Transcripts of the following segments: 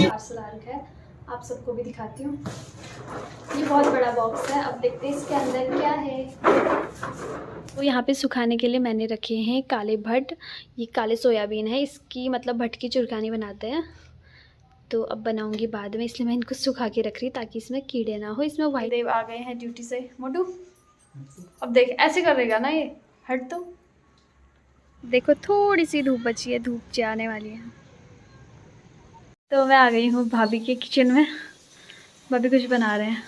Parcel आ रखा है, आप सबको भी दिखाती हूँ। ये बहुत बड़ा बॉक्स है, अब देखते हैं इसके अंदर क्या है। तो यहाँ पे सुखाने के लिए मैंने रखे हैं काले भट्ट। ये काले सोयाबीन है, इसकी मतलब भट्ट की चुरकानी बनाते हैं। तो अब बनाऊंगी बाद में, इसलिए मैं इनको सुखा के रख रही ताकि इसमें कीड़े ना हो। इसमें वाइट देव आ गए हैं ड्यूटी से। मोटू अब देख ऐसे करेगा ना, ये हट। तो देखो थोड़ी सी धूप बची है, धूप जाने वाली है। तो मैं आ गई हूँ भाभी के किचन में। भाभी कुछ बना रहे हैं।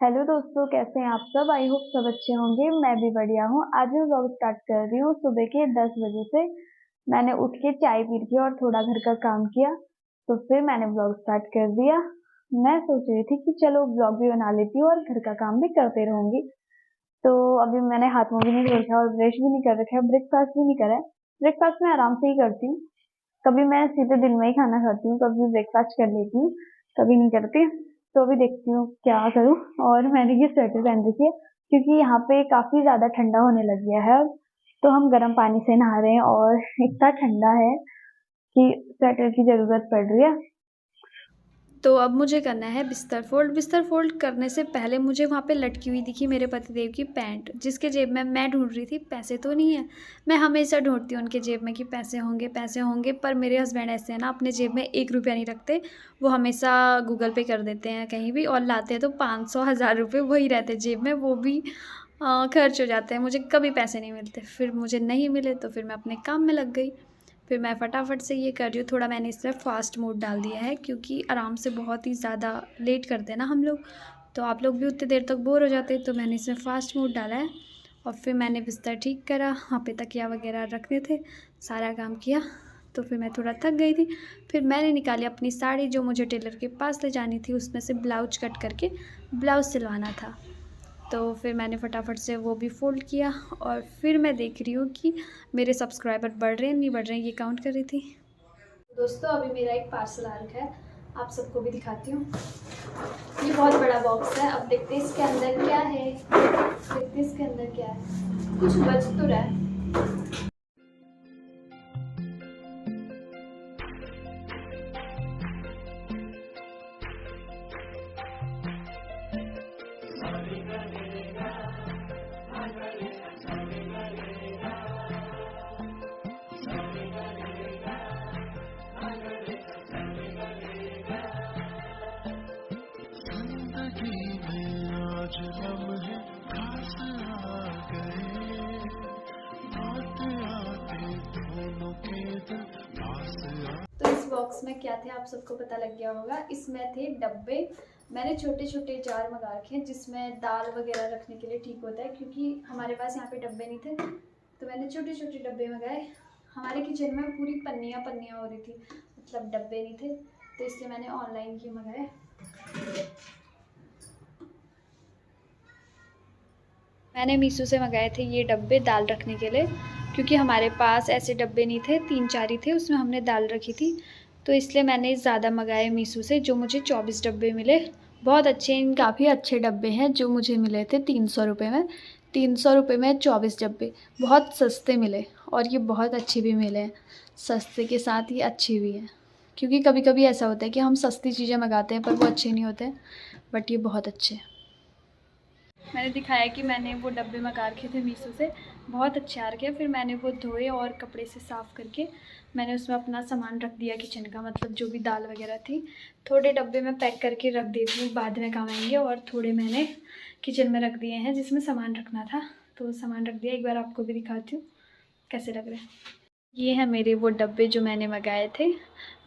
हेलो दोस्तों, कैसे हैं आप सब? आई होप सब अच्छे होंगे। मैं भी बढ़िया हूँ। आज मैं व्लॉग स्टार्ट कर रही हूँ सुबह के 10 बजे से। मैंने उठ के चाय पी के और थोड़ा घर का काम किया, तो फिर मैंने व्लॉग स्टार्ट कर दिया। मैं सोच रही थी कि चलो व्लॉग भी बना लेती हूँ और घर का काम भी करते रहूंगी। तो अभी मैंने हाथ मुंह भी नहीं धो रखा और ब्रश भी नहीं कर रखा है, ब्रेकफास्ट भी नहीं करा है। ब्रेकफास्ट मैं आराम से ही करती हूँ, कभी मैं सीधे दिन में ही खाना खाती हूँ, कभी ब्रेकफास्ट कर लेती हूँ, कभी नहीं करती। तो अभी देखती हूँ क्या करूँ। और मैंने ये स्वेटर पहन रखी है क्योंकि यहाँ पे काफी ज्यादा ठंडा होने लग गया है अब। तो हम गर्म पानी से नहा रहे हैं और इतना ठंडा है कि स्वेटर की जरूरत पड़ रही है। तो अब मुझे करना है बिस्तर फोल्ड। बिस्तर फोल्ड करने से पहले मुझे वहाँ पे लटकी हुई दिखी मेरे पतिदेव की पैंट, जिसके जेब में मैं ढूंढ रही थी पैसे तो नहीं है। मैं हमेशा ढूंढती हूँ उनके जेब में कि पैसे होंगे पैसे होंगे, पर मेरे हस्बैंड ऐसे हैं ना, अपने जेब में 1 रुपया नहीं रखते। वो हमेशा गूगल पे कर देते हैं कहीं भी, और लाते हैं तो 500 1000 रुपये वही रहते जेब में, वो भी खर्च हो जाते हैं। मुझे कभी पैसे नहीं मिलते। फिर मुझे नहीं मिले तो फिर मैं अपने काम में लग गई। फिर मैं फटाफट से ये कर रही हूँ। थोड़ा मैंने इसमें फास्ट मोड डाल दिया है क्योंकि आराम से बहुत ही ज़्यादा लेट करते हैं ना हम लोग, तो आप लोग भी उतनी देर तक बोर हो जाते हैं। तो मैंने इसमें फास्ट मोड डाला है। और फिर मैंने बिस्तर ठीक करा, वहाँ पे तकिया वगैरह रखने थे, सारा काम किया। तो फिर मैं थोड़ा थक गई थी। फिर मैंने निकाली अपनी साड़ी जो मुझे टेलर के पास ले जानी थी, उसमें से ब्लाउज कट करके ब्लाउज सिलवाना था। तो फिर मैंने फटाफट से वो भी फ़ोल्ड किया। और फिर मैं देख रही हूँ कि मेरे सब्सक्राइबर बढ़ रहे हैं नहीं बढ़ रहे हैं, ये काउंट कर रही थी। दोस्तों अभी मेरा एक पार्सल आ रखा है, आप सबको भी दिखाती हूँ। ये बहुत बड़ा बॉक्स है, अब देखते हैं इसके अंदर क्या है। देखते हैं इसके अंदर क्या है। कुछ बच तो रहा है। तो इस बॉक्स में क्या थे आप सबको पता लग गया होगा। इसमें थे डब्बे। मैंने छोटे छोटे जार मंगा रखे हैं जिसमें दाल वगैरह रखने के लिए ठीक होता है, क्योंकि हमारे पास यहाँ पे डब्बे नहीं थे, तो मैंने छोटे छोटे डब्बे मंगाए। हमारे किचन में पूरी पन्नियाँ पन्नियाँ हो रही थी, मतलब डब्बे नहीं थे, तो इसलिए मैंने ऑनलाइन ही मंगाए। मैंने मीशो से मंगाए थे ये डब्बे दाल रखने के लिए, क्योंकि हमारे पास ऐसे डब्बे नहीं थे, 3 4 ही थे, उसमें हमने दाल रखी थी। तो इसलिए मैंने ज़्यादा मंगाए मीशो से, जो मुझे 24 डब्बे मिले। बहुत अच्छे, काफ़ी अच्छे डब्बे हैं जो मुझे मिले थे 300 रुपये में। 300 रुपये में 24 डब्बे बहुत सस्ते मिले, और ये बहुत अच्छे भी मिले हैं। सस्ते के साथ ये अच्छे भी हैं, क्योंकि कभी कभी ऐसा होता है कि हम सस्ती चीज़ें मंगाते हैं पर वो अच्छे नहीं होते, बट ये बहुत अच्छे हैं। मैंने दिखाया कि मैंने वो डब्बे मंगा रखे थे मीशो से, बहुत अच्छे आ रखे। फिर मैंने वो धोए और कपड़े से साफ़ करके मैंने उसमें अपना सामान रख दिया किचन का, मतलब जो भी दाल वगैरह थी। थोड़े डब्बे में पैक करके रख देती हूँ, बाद में काम आएंगे, और थोड़े मैंने किचन में रख दिए हैं जिसमें सामान रखना था, तो सामान रख दिया। एक बार आपको भी दिखाती हूँ कैसे लग रहे हैं। ये है मेरे वो डब्बे जो मैंने मंगाए थे।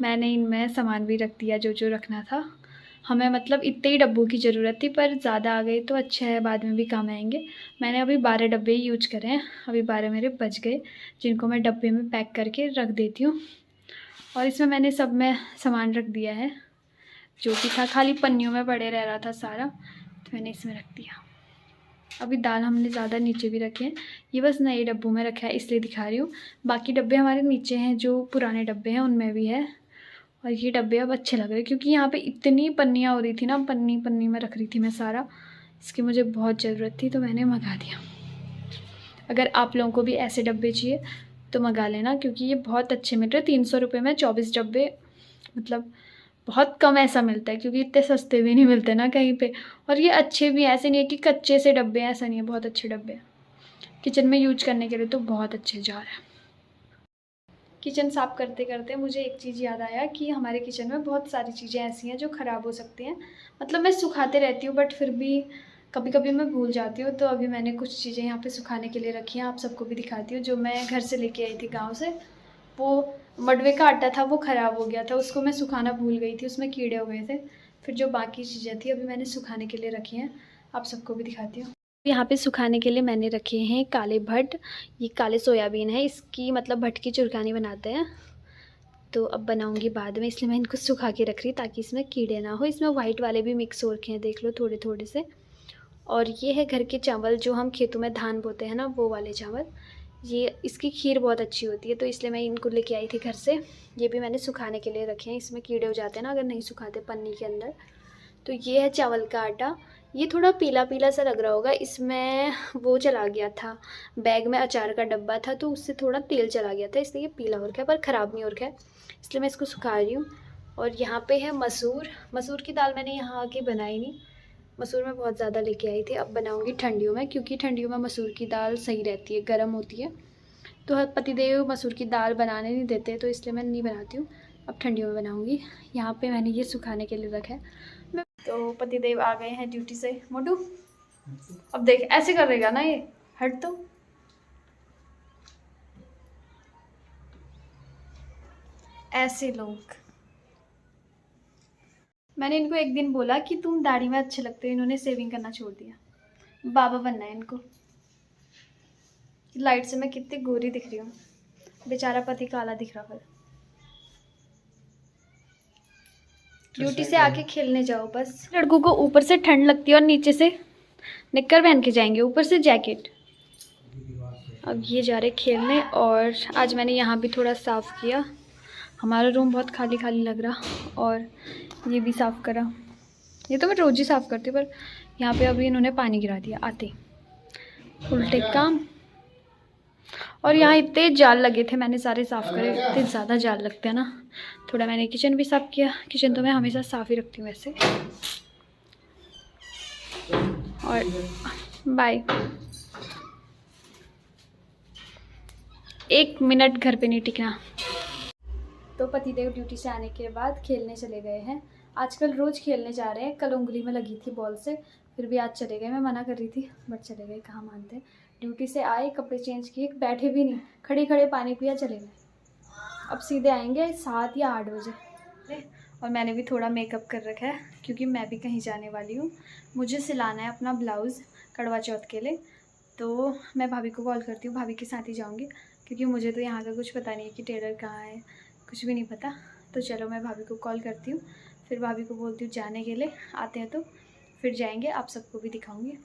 मैंने इनमें सामान भी रख दिया जो जो रखना था। हमें मतलब इतने ही डब्बों की ज़रूरत थी, पर ज़्यादा आ गई तो अच्छा है, बाद में भी काम आएंगे। मैंने अभी 12 डब्बे ही यूज करे हैं, अभी 12 मेरे बच गए, जिनको मैं डब्बे में पैक करके रख देती हूँ। और इसमें मैंने सब में सामान रख दिया है जो भी था, खाली पन्नियों में पड़े रह रहा था सारा, तो मैंने इसमें रख दिया। अभी दाल हमने ज़्यादा नीचे भी रखे हैं, ये बस नए डब्बों में रखा है इसलिए दिखा रही हूँ। बाकी डब्बे हमारे नीचे हैं, जो पुराने डब्बे हैं उनमें भी है। और ये डब्बे अब अच्छे लग रहे क्योंकि यहाँ पे इतनी पन्नियाँ हो रही थी ना, पन्नी पन्नी में रख रही थी मैं सारा। इसकी मुझे बहुत ज़रूरत थी तो मैंने मंगा दिया। अगर आप लोगों को भी ऐसे डब्बे चाहिए तो मंगा लेना, क्योंकि ये बहुत अच्छे मिल रहे हैं। 300 रुपये में 24 डब्बे, मतलब बहुत कम ऐसा मिलता है, क्योंकि इतने सस्ते भी नहीं मिलते ना कहीं पे। और ये अच्छे भी हैं, ऐसे नहीं है कि कच्चे से डब्बे हैं, ऐसा नहीं है, बहुत अच्छे डब्बे हैं। किचन में यूज करने के लिए तो बहुत अच्छे जार है। किचन साफ़ करते करते मुझे एक चीज़ याद आया कि हमारे किचन में बहुत सारी चीज़ें ऐसी हैं जो ख़राब हो सकती हैं। मतलब मैं सुखाते रहती हूँ बट फिर भी कभी कभी मैं भूल जाती हूँ। तो अभी मैंने कुछ चीज़ें यहाँ पे सुखाने के लिए रखी हैं, आप सबको भी दिखाती हूँ। जो मैं घर से लेके आई थी गाँव से, वो मडवे का आटा था, वो ख़राब हो गया था, उसको मैं सुखाना भूल गई थी, उसमें कीड़े हो गए थे। फिर जो बाकी चीज़ें थी अभी मैंने सुखाने के लिए रखी हैं, आप सबको भी दिखाती हूँ। यहाँ पे सुखाने के लिए मैंने रखे हैं काले भट्ट, ये काले सोयाबीन है, इसकी मतलब भट्ट की चुरकानी बनाते हैं। तो अब बनाऊंगी बाद में, इसलिए मैं इनको सुखा के रख रही ताकि इसमें कीड़े ना हो। इसमें वाइट वाले भी मिक्स हो रखे हैं, देख लो थोड़े थोड़े से। और ये है घर के चावल जो हम खेतों में धान बोते हैं ना, वो वाले चावल। ये इसकी खीर बहुत अच्छी होती है तो इसलिए मैं इनको लेके आई थी घर से। ये भी मैंने सुखाने के लिए रखे हैं, इसमें कीड़े हो जाते हैं ना अगर नहीं सुखाते पन्नी के अंदर। तो ये है चावल का आटा, ये थोड़ा पीला पीला सा लग रहा होगा, इसमें वो चला गया था, बैग में अचार का डब्बा था तो उससे थोड़ा तेल चला गया था, इसलिए ये पीला हो रखा है, पर ख़राब नहीं हो रखा है, इसलिए मैं इसको सुखा रही हूँ। और यहाँ पे है मसूर, मसूर की दाल मैंने यहाँ आके बनाई नहीं, मसूर मैं बहुत ज़्यादा लेके आई थी। अब बनाऊँगी ठंडियों में, क्योंकि ठंडियों में मसूर की दाल सही रहती है, गर्म होती है। तो पतिदेव मसूर की दाल बनाने नहीं देते तो इसलिए मैं नहीं बनाती हूँ, अब ठंडियों में बनाऊँगी। यहाँ पे मैंने ये सुखाने के लिए रखा है। तो पतिदेव आ गए हैं ड्यूटी से। मोटू अब देख ऐसे करेगा ना, ये हट तो। ऐसे लोग, मैंने इनको एक दिन बोला कि तुम दाढ़ी में अच्छे लगते हो, इन्होंने सेविंग करना छोड़ दिया। बाबा बनना है इनको। लाइट से मैं कितनी गोरी दिख रही हूँ, बेचारा पति काला दिख रहा। फिर ड्यूटी से आके खेलने जाओ बस। लड़कों को ऊपर से ठंड लगती है और नीचे से निक्कर पहन के जाएंगे, ऊपर से जैकेट। अब ये जा रहे खेलने। और आज मैंने यहाँ भी थोड़ा साफ़ किया, हमारा रूम बहुत खाली खाली लग रहा, और ये भी साफ़ करा। ये तो मैं रोज़ ही साफ़ करती हूँ, पर यहाँ पे अभी इन्होंने पानी गिरा दिया आते, उल्टे काम। और यहाँ इतने जाल लगे थे, मैंने सारे साफ़ करे, इतने ज़्यादा जाल लगते हैं ना। थोड़ा मैंने किचन भी साफ़ किया, किचन तो मैं हमेशा साफ़ ही रखती हूँ वैसे। और बाय। 1 मिनट घर पे नहीं टिकना। तो पतिदेव ड्यूटी से आने के बाद खेलने चले गए हैं। आजकल रोज़ खेलने जा रहे हैं, कल उंगली में लगी थी बॉल से, फिर भी आज चले गए। मैं मना कर रही थी बट चले गए, कहाँ मानते। ड्यूटी से आए, कपड़े चेंज किए, बैठे भी नहीं, खड़े खड़े पानी पिया, चले गए। अब सीधे आएंगे 7 या 8 बजे। और मैंने भी थोड़ा मेकअप कर रखा है क्योंकि मैं भी कहीं जाने वाली हूँ। मुझे सिलाना है अपना ब्लाउज़ करवा चौथ के लिए, तो मैं भाभी को कॉल करती हूँ, भाभी के साथ ही जाऊँगी, क्योंकि मुझे तो यहाँ का कुछ पता नहीं है कि टेलर कहाँ है, कुछ भी नहीं पता। तो चलो मैं भाभी को कॉल करती हूँ, फिर भाभी को बोलती हूँ जाने के लिए, आते हैं तो फिर जाएंगे, आप सबको भी दिखाऊंगी।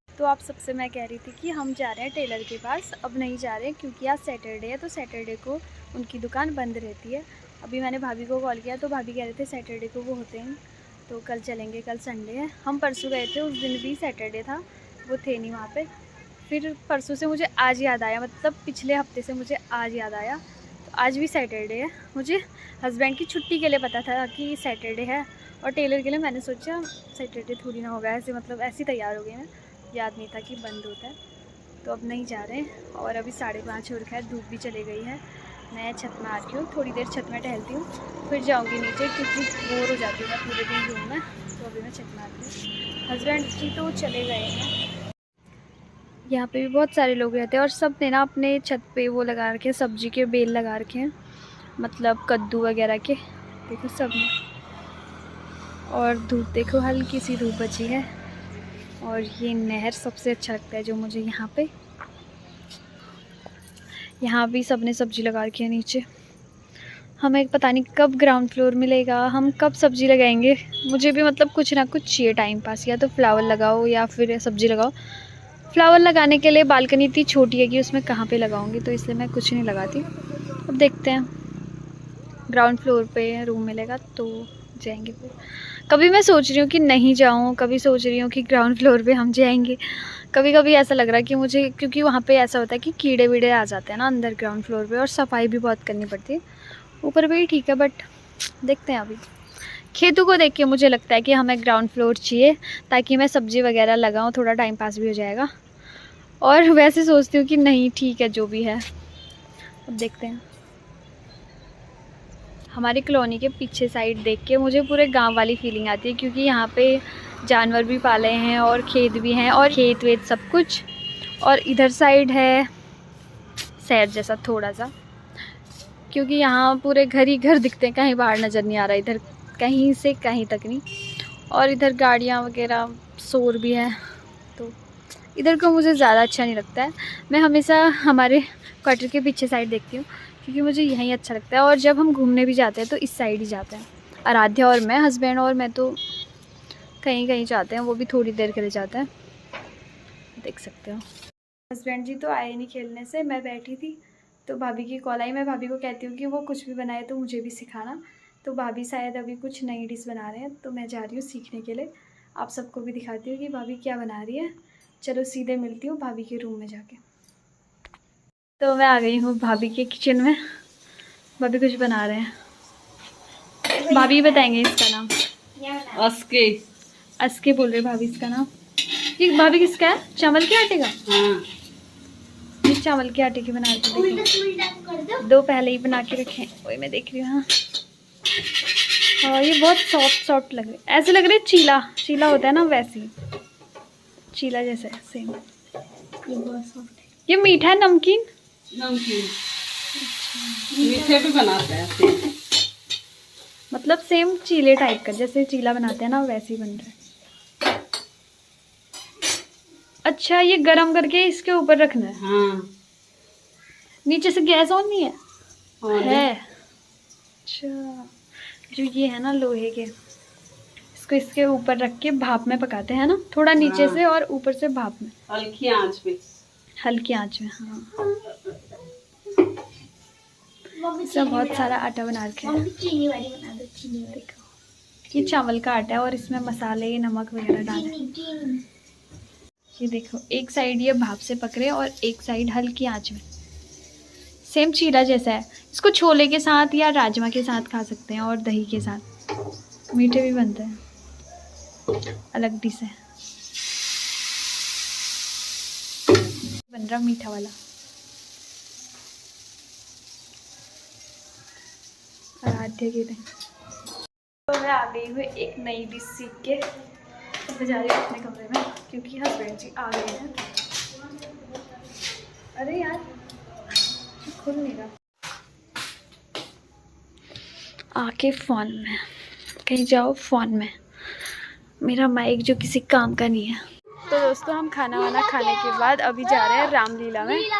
तो आप सबसे मैं कह रही थी कि हम जा रहे हैं टेलर के पास, अब नहीं जा रहे क्योंकि आज सैटरडे है, तो सैटरडे को उनकी दुकान बंद रहती है। अभी मैंने भाभी को कॉल किया तो भाभी कह रहे थे सैटरडे को वो होते हैं, तो कल चलेंगे, कल संडे है। हम परसों गए थे, उस दिन भी सैटरडे था, वो थे नहीं वहाँ पर। फिर परसों से मुझे आज याद आया, मतलब पिछले हफ्ते से मुझे आज याद आया, तो आज भी सैटरडे है। मुझे हस्बैंड की छुट्टी के लिए पता था कि सैटरडे है, और टेलर के लिए मैंने सोचा सैटरडे थोड़ी ना होगा, ऐसे मतलब ऐसे तैयार हो गई मैं, याद नहीं था कि बंद होता है। तो अब नहीं जा रहे हैं। और अभी 5:30 हो रखा है, धूप भी चली गई है। मैं छत में आ रही हूँ, थोड़ी देर छत में टहलती हूँ, फिर जाऊँगी नीचे क्योंकि बोर हो जाती हूँ मैं पूरे दिन रूम में। तो अभी मैं छत में आती हूँ। हस्बैंड जी तो चले गए हैं। यहाँ पे भी बहुत सारे लोग रहते हैं और सब ने ना अपने छत पे वो लगा रखे हैं, सब्जी के बेल लगा रखे हैं, मतलब कद्दू वगैरह के, देखो सब ने। और धूप देखो, हल्की सी धूप बची है। और ये नहर सबसे अच्छा लगता है जो मुझे यहाँ पे। यहाँ भी सब ने सब्जी लगा रखी है नीचे। हमें पता नहीं कब ग्राउंड फ्लोर मिलेगा, हम कब सब्जी लगाएंगे। मुझे भी मतलब कुछ ना कुछ चाहिए टाइम पास, या तो फ्लावर लगाओ या फिर सब्जी लगाओ। फ्लावर लगाने के लिए बालकनी इतनी छोटी है कि उसमें कहाँ पे लगाऊंगी, तो इसलिए मैं कुछ नहीं लगाती। अब देखते हैं, ग्राउंड फ्लोर पे रूम मिलेगा तो जाएंगे फिर। कभी मैं सोच रही हूँ कि नहीं जाऊँ, कभी सोच रही हूँ कि ग्राउंड फ्लोर पे हम जाएंगे। कभी कभी ऐसा लग रहा है कि मुझे, क्योंकि वहाँ पे ऐसा होता है कि कीड़े वीड़े आ जाते हैं ना अंदर ग्राउंड फ्लोर पे, और सफाई भी बहुत करनी पड़ती है। ऊपर भी ठीक है बट देखते हैं। अभी खेतों को देख के मुझे लगता है कि हमें ग्राउंड फ्लोर चाहिए, ताकि मैं सब्ज़ी वगैरह लगाऊँ, थोड़ा टाइम पास भी हो जाएगा। और वैसे सोचती हूँ कि नहीं ठीक है जो भी है, अब देखते हैं। हमारी कॉलोनी के पीछे साइड देख के मुझे पूरे गांव वाली फीलिंग आती है, क्योंकि यहाँ पे जानवर भी पाले हैं और खेत भी हैं, और खेत वेत सब कुछ। और इधर साइड है शहर जैसा थोड़ा सा, क्योंकि यहाँ पूरे घर ही घर दिखते हैं, कहीं बाहर नज़र नहीं आ रहा इधर, कहीं से कहीं तक नहीं। और इधर गाड़ियाँ वगैरह, शोर भी है, तो इधर को मुझे ज़्यादा अच्छा नहीं लगता है। मैं हमेशा हमारे क्वार्टर के पीछे साइड देखती हूँ, क्योंकि मुझे यहीं अच्छा लगता है। और जब हम घूमने भी जाते हैं तो इस साइड ही जाते हैं। आराध्या और मैं, हस्बैंड और मैं तो कहीं कहीं जाते हैं, वो भी थोड़ी देर के लिए जाते हैं, देख सकते हो। हस्बैंड जी तो आए नहीं खेलने से, मैं बैठी थी तो भाभी की कॉल आई। मैं भाभी को कहती हूँ कि वो कुछ भी बनाए तो मुझे भी सिखाना। तो भाभी शायद अभी कुछ नई डिश बना रहे हैं, तो मैं जा रही हूँ सीखने के लिए। आप सबको भी दिखाती हूँ कि भाभी क्या बना रही है। चलो सीधे मिलती हूँ भाभी के रूम में जाके। तो मैं आ गई हूँ भाभी के किचन में। भाभी कुछ बना रहे हैं, भाभी बताएंगे इसका नाम। अस्के अस्के बोल रहे भाभी इसका नाम। ये भाभी किसका है? चावल के आटे का। हाँ। ये चावल के आटे की बना रही, दो पहले ही बना के रखे, वही मैं देख रही हूँ। हाँ हाँ, ये बहुत सॉफ्ट सॉफ्ट लग रहे, ऐसे लग रहे चीला चीला होता है ना, वैसे ही चीला जैसा है सेम। ये बहुत सॉफ्ट है। ये मीठा है नमकीन? नमकीन मीठे भी बनाते हैं, मतलब सेम चीले टाइप का, जैसे चीला बनाते हैं ना वैसे ही बन रहा है। अच्छा, ये गरम करके इसके ऊपर रखना है। हाँ। नीचे से गैस ऑन नहीं है? है। अच्छा, जो ये है ना लोहे के, इसको इसके ऊपर रख के भाप में पकाते हैं ना, थोड़ा नीचे से और ऊपर से भाप में, हल्की आंच पे, हल्की आंच में। हाँ, सब बहुत सारा आटा बना रखे हैं। देखो, ये चावल का आटा है और इसमें मसाले नमक वगैरह डाले। ये देखो, एक साइड ये भाप से पक रहे हैं और एक साइड हल्की आंच में, सेम चीला जैसा है। इसको छोले के साथ या राजमा के साथ खा सकते हैं, और दही के साथ। मीठे भी बनते हैं, अलग डिश है। बन रहा मीठा वाला। आराध्या के लिए तो मैं आ गई हूँ एक नई डिश सीख के। मैं जा रही हूँ अपने कमरे में, क्योंकि हस्बैंड जी आ गए हैं। अरे यार, खुल नहीं रहा। आके फ़ोन में, कहीं जाओ फ़ोन में, मेरा माइक जो किसी काम का नहीं है। तो दोस्तों, हम खाना वाना खाने के बाद अभी जा रहे हैं रामलीला में।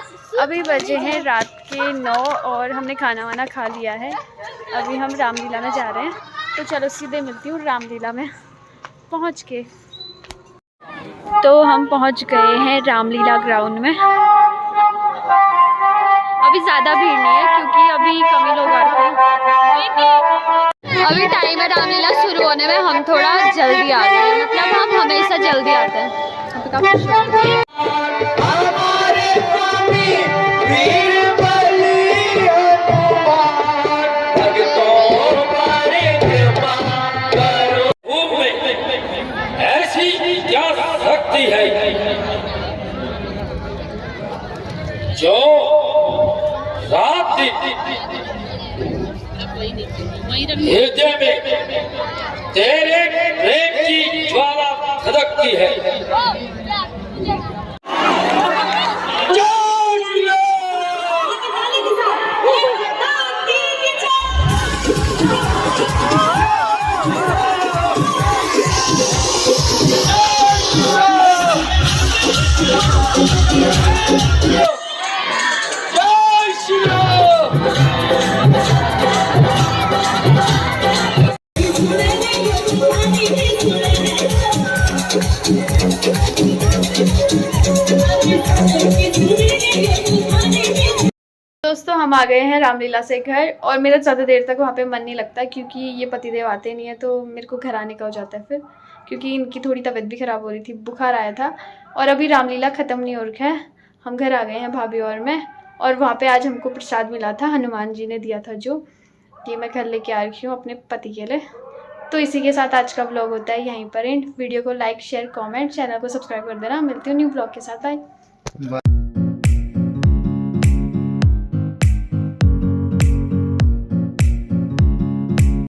अभी बजे हैं रात के 9 और हमने खाना वाना खा लिया है। अभी हम रामलीला में जा रहे हैं, तो चलो सीधे मिलती हूँ रामलीला में पहुँच के। तो हम पहुँच गए हैं रामलीला ग्राउंड में। अभी ज़्यादा भीड़ नहीं है, क्योंकि अभी कम ही लोग आते हैं। अभी टाइम है रामलीला शुरू होने में, हम थोड़ा जल्दी आ गए, मतलब हम हमेशा जल्दी आते हैं। ऐसी क्या शक्ति है जो रात हृदय में तेरे प्रेम की ज्वाला धधकती है। हम आ गए हैं रामलीला से घर, और मेरा ज़्यादा देर तक वहाँ पे मन नहीं लगता क्योंकि ये पतिदेव आते नहीं है, तो मेरे को घर आने का हो जाता है फिर, क्योंकि इनकी थोड़ी तबीयत भी ख़राब हो रही थी, बुखार आया था। और अभी रामलीला ख़त्म नहीं हो रखा है, हम घर आ गए हैं भाभी और मैं। और वहाँ पे आज हमको प्रसाद मिला था, हनुमान जी ने दिया था, जो ये मैं घर लेके आ रखी हूँ अपने पति के लिए। तो इसी के साथ आज का व्लॉग होता है यहीं पर एंड। वीडियो को लाइक शेयर कमेंट, चैनल को सब्सक्राइब कर देना। मिलती हूँ न्यू व्लॉग के साथ, बाय।